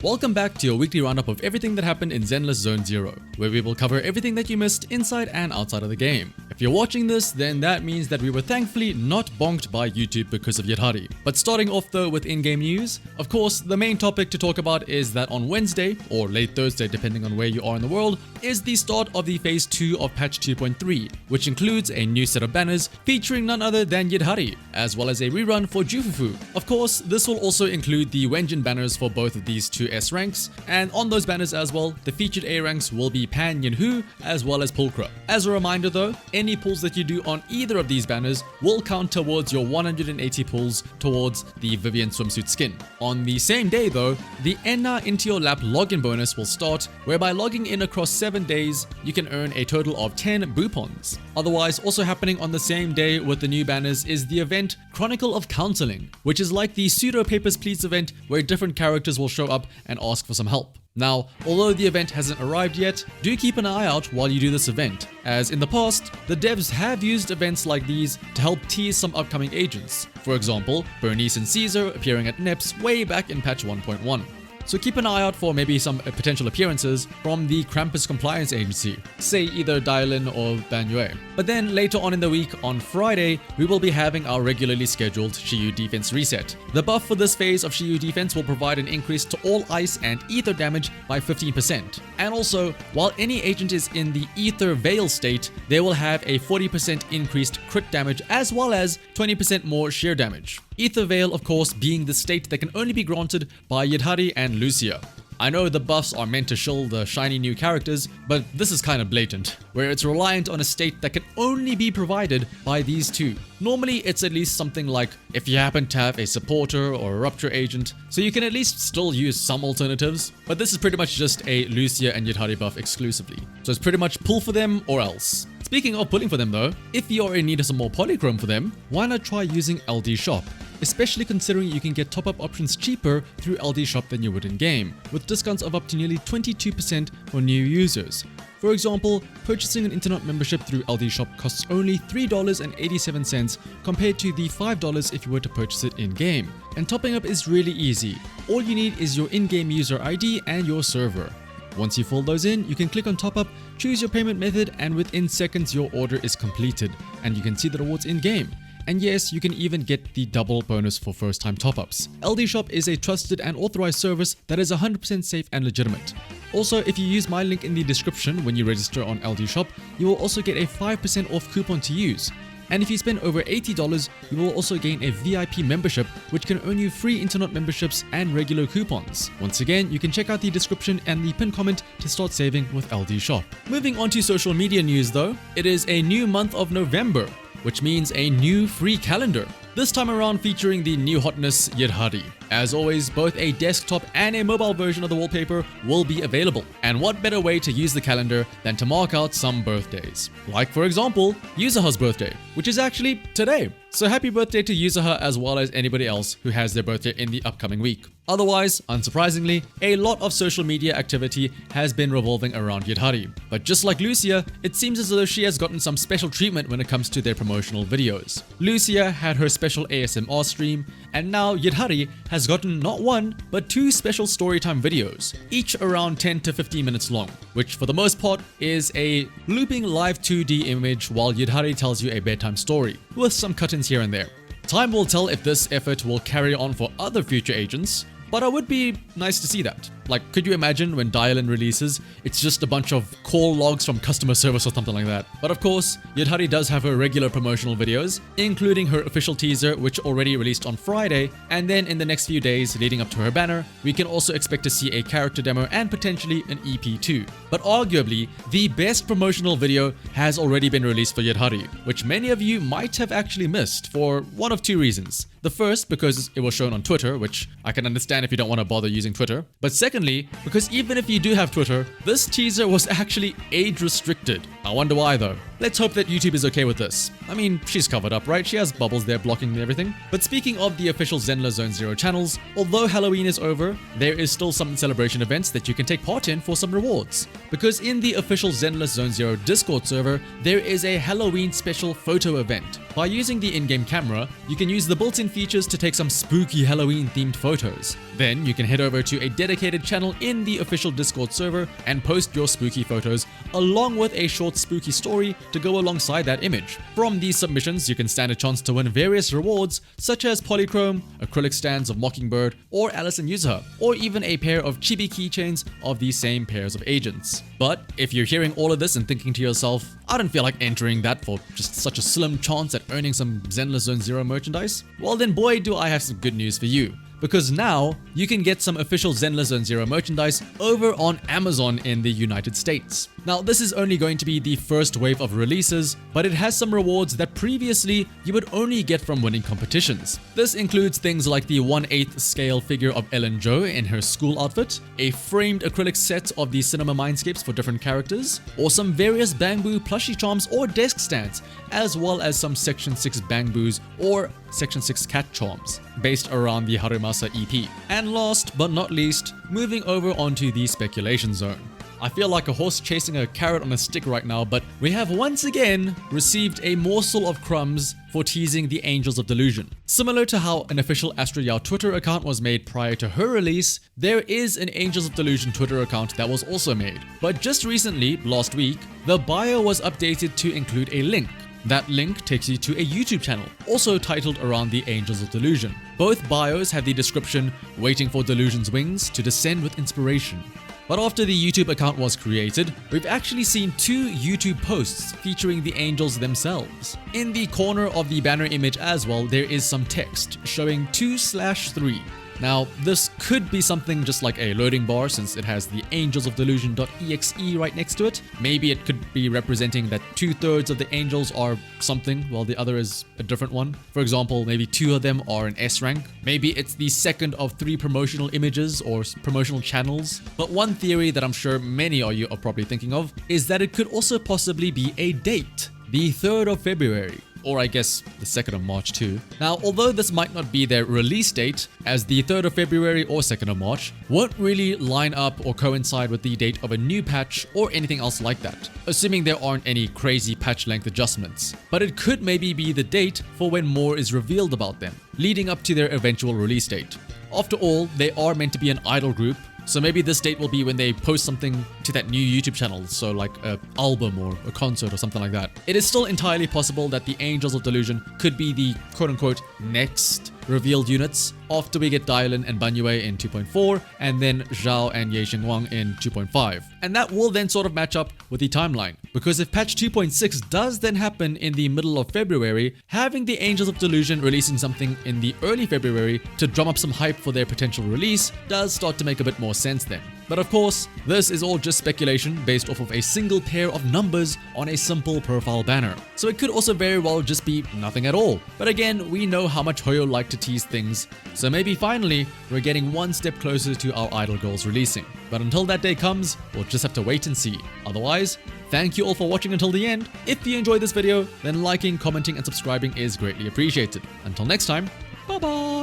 Welcome back to your weekly roundup of everything that happened in Zenless Zone 0, where we will cover everything that you missed inside and outside of the game. If you're watching this, then that means that we were thankfully not bonked by YouTube because of YIDHARI. But starting off though with in-game news, of course the main topic to talk about is that on Wednesday, or late Thursday depending on where you are in the world, is the start of the phase 2 of patch 2.3, which includes a new set of banners featuring none other than YIDHARI, as well as a rerun for Jufufu. Of course, this will also include the Wenjin banners for both of these two S ranks, and on those banners as well, the featured A ranks will be Pan Yinhu as well as Pulcra. As a reminder though, any pulls that you do on either of these banners will count towards your 180 pulls towards the Vivian swimsuit skin. On the same day though, the Enna Into Your Lap login bonus will start, whereby logging in across 7 days, you can earn a total of 10 Bupons. Otherwise, also happening on the same day with the new banners is the event Chronicle of Counseling, which is like the pseudo Papers, Please event where different characters will show up and ask for some help. Now, although the event hasn't arrived yet, do keep an eye out while you do this event, as in the past, the devs have used events like these to help tease some upcoming agents. For example, Bernice and Caesar appearing at NEPS way back in patch 1.1. So keep an eye out for maybe some potential appearances from the Krampus Compliance Agency, say either Dylan or Banyue. But then later on in the week, on Friday, we will be having our regularly scheduled Shiyu defense reset. The buff for this phase of Shiyu defense will provide an increase to all ice and ether damage by 15%. And also, while any agent is in the ether veil state, they will have a 40% increased crit damage as well as 20% more sheer damage. Ether Veil, of course, being the state that can only be granted by YIDHARI and Lucia. I know the buffs are meant to shill the shiny new characters, but this is kind of blatant, where it's reliant on a state that can only be provided by these two. Normally, it's at least something like if you happen to have a supporter or a rupture agent, so you can at least still use some alternatives, but this is pretty much just a Lucia and YIDHARI buff exclusively. So it's pretty much pull for them or else. Speaking of pulling for them though, if you're in need of some more polychrome for them, why not try using LD Shop? Especially considering you can get top-up options cheaper through LD Shop than you would in-game, with discounts of up to nearly 22% for new users. For example, purchasing an internet membership through LD Shop costs only $3.87 compared to the $5 if you were to purchase it in-game. And topping up is really easy. All you need is your in-game user ID and your server. Once you fill those in, you can click on top up, choose your payment method, and within seconds your order is completed and you can see the rewards in-game. And yes, you can even get the double bonus for first-time top-ups. LD Shop is a trusted and authorized service that is 100% safe and legitimate. Also, if you use my link in the description when you register on LD Shop, you will also get a 5% off coupon to use. And if you spend over $80, you will also gain a VIP membership, which can earn you free internet memberships and regular coupons. Once again, you can check out the description and the pinned comment to start saving with LD Shop. Moving on to social media news though, it is a new month of November, which means a new free calendar. This time around featuring the new hotness YIDHARI. As always, both a desktop and a mobile version of the wallpaper will be available. And what better way to use the calendar than to mark out some birthdays? Like for example, Yuzaha's birthday, which is actually today. So happy birthday to Yuzaha as well as anybody else who has their birthday in the upcoming week. Otherwise, unsurprisingly, a lot of social media activity has been revolving around YIDHARI. But just like Lucia, it seems as though she has gotten some special treatment when it comes to their promotional videos. Lucia had her special ASMR stream, and now YIDHARI has gotten not one, but two special storytime videos, each around 10 to 15 minutes long, which for the most part is a looping live 2D image while YIDHARI tells you a bedtime story, with some cut-ins here and there. Time will tell if this effort will carry on for other future agents, but I would be nice to see that. Like, could you imagine when Dylan releases, it's just a bunch of call logs from customer service or something like that. But of course, YIDHARI does have her regular promotional videos, including her official teaser, which already released on Friday, and then in the next few days leading up to her banner, we can also expect to see a character demo and potentially an EP too. But arguably, the best promotional video has already been released for YIDHARI, which many of you might have actually missed for one of two reasons. The first, because it was shown on Twitter, which I can understand if you don't want to bother using Twitter. But secondly, because even if you do have Twitter, this teaser was actually age restricted. I wonder why though. Let's hope that YouTube is okay with this. I mean, she's covered up, right? She has bubbles there blocking everything. But speaking of the official Zenless Zone 0 channels, although Halloween is over, there is still some celebration events that you can take part in for some rewards. Because in the official Zenless Zone 0 Discord server, there is a Halloween special photo event. By using the in-game camera, you can use the built-in features to take some spooky Halloween themed photos. Then you can head over to a dedicated channel in the official Discord server and post your spooky photos along with a short spooky story to go alongside that image. From these submissions, you can stand a chance to win various rewards such as polychrome, acrylic stands of Mockingbird or Alice and YIDHARI, or even a pair of chibi keychains of these same pairs of agents. But if you're hearing all of this and thinking to yourself, I don't feel like entering that for just such a slim chance at earning some Zenless Zone Zero merchandise, well then boy do I have some good news for you. Because now you can get some official Zenless Zone Zero merchandise over on Amazon in the United States. Now this is only going to be the first wave of releases, but it has some rewards that previously you would only get from winning competitions. This includes things like the 1/8 scale figure of Ellen Jo in her school outfit, a framed acrylic set of the cinema mindscapes for different characters, or some various Bangbu plushie charms or desk stands, as well as some Section 6 Bangbus or Section 6 cat charms based around the Harumasa EP. And last but not least, moving over onto the speculation zone. I feel like a horse chasing a carrot on a stick right now, but we have once again received a morsel of crumbs for teasing the Angels of Delusion. Similar to how an official Astro Yao Twitter account was made prior to her release, there is an Angels of Delusion Twitter account that was also made. But just recently, last week, the bio was updated to include a link. That link takes you to a YouTube channel, also titled around the Angels of Delusion. Both bios have the description, "Waiting for Delusion's wings to descend with inspiration." But after the YouTube account was created, we've actually seen 2 YouTube posts featuring the angels themselves. In the corner of the banner image as well, there is some text showing 2/3. Now, this could be something just like a loading bar since it has the angelsofdelusion.exe right next to it. Maybe it could be representing that 2/3 of the angels are something while the other is a different one. For example, maybe 2 of them are an S rank. Maybe it's the second of 3 promotional images or promotional channels. But one theory that I'm sure many of you are probably thinking of is that it could also possibly be a date, the 3rd of February. Or I guess the 2nd of March too. Now, although this might not be their release date, as the 3rd of February or 2nd of March won't really line up or coincide with the date of a new patch or anything else like that, assuming there aren't any crazy patch length adjustments. But it could maybe be the date for when more is revealed about them, leading up to their eventual release date. After all, they are meant to be an idol group, so maybe this date will be when they post something to that new YouTube channel, so like an album or a concert or something like that. It is still entirely possible that the Angels of Delusion could be the quote-unquote next revealed units after we get Dylan and Banyue in 2.4 and then Zhao and Ye Xingwang in 2.5. And that will then sort of match up with the timeline, because if patch 2.6 does then happen in the middle of February, having the Angels of Delusion releasing something in the early February to drum up some hype for their potential release does start to make a bit more sense then. But of course, this is all just speculation based off of a single pair of numbers on a simple profile banner. So it could also very well just be nothing at all. But again, we know how much Hoyo like to tease things, so maybe finally we're getting one step closer to our idol girls releasing. But until that day comes, we'll just have to wait and see. Otherwise, thank you all for watching until the end. If you enjoyed this video, then liking, commenting and subscribing is greatly appreciated. Until next time, bye bye!